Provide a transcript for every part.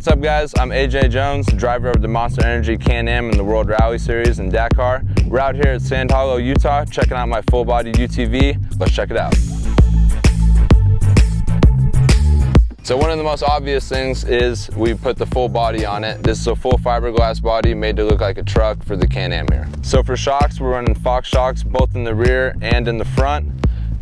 What's up guys, I'm AJ Jones, driver of the Monster Energy Can-Am in the World Rally Series in Dakar. We're out here at Sand Hollow, Utah, checking out my full body UTV. Let's check it out. So one of the most obvious things is we put the full body on it. This is a full fiberglass body made to look like a truck for the Can-Am here. So for shocks, we're running Fox shocks both in the rear and in the front.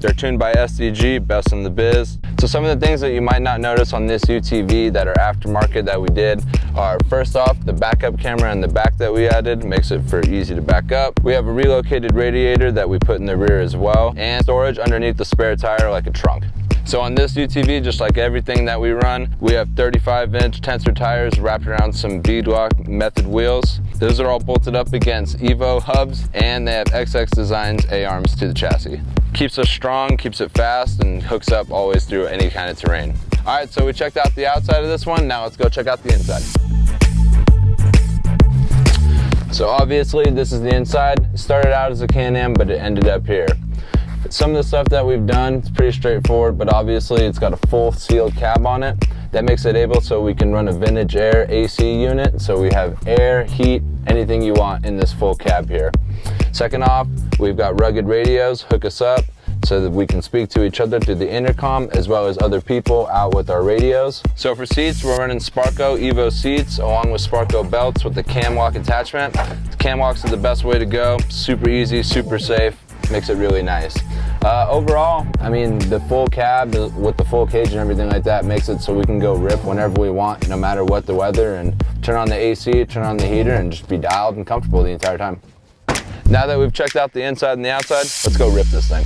They're tuned by SDG, best in the biz. So some of the things that you might not notice on this UTV that are aftermarket that we did are, first off, the backup camera in the back that we added makes it for easy to back up. We have a relocated radiator that we put in the rear as well, and storage underneath the spare tire like a trunk. So on this UTV, just like everything that we run, we have 35-inch tensor tires wrapped around some beadlock method wheels. Those are all bolted up against Evo hubs, and they have XX Designs A-arms to the chassis. Keeps us strong, keeps it fast, and hooks up always through any kind of terrain. All right, so we checked out the outside of this one. Now let's go check out the inside. So obviously this is the inside. It started out as a Can-Am, but it ended up here. Some of the stuff that we've done is pretty straightforward, but obviously it's got a full sealed cab on it. That makes it able so we can run a vintage air AC unit. So we have air, heat, anything you want in this full cab here. Second off, we've got rugged radios, hook us up so that we can speak to each other through the intercom as well as other people out with our radios. So for seats, we're running Sparco Evo seats along with Sparco belts with the cam lock attachment. The cam locks are the best way to go. Super easy, super safe, makes it really nice. Overall, I mean, the full cab with the full cage and everything like that makes it so we can go rip whenever we want, no matter what the weather, and turn on the AC, turn on the heater, and just be dialed and comfortable the entire time. Now that we've checked out the inside and the outside, let's go rip this thing.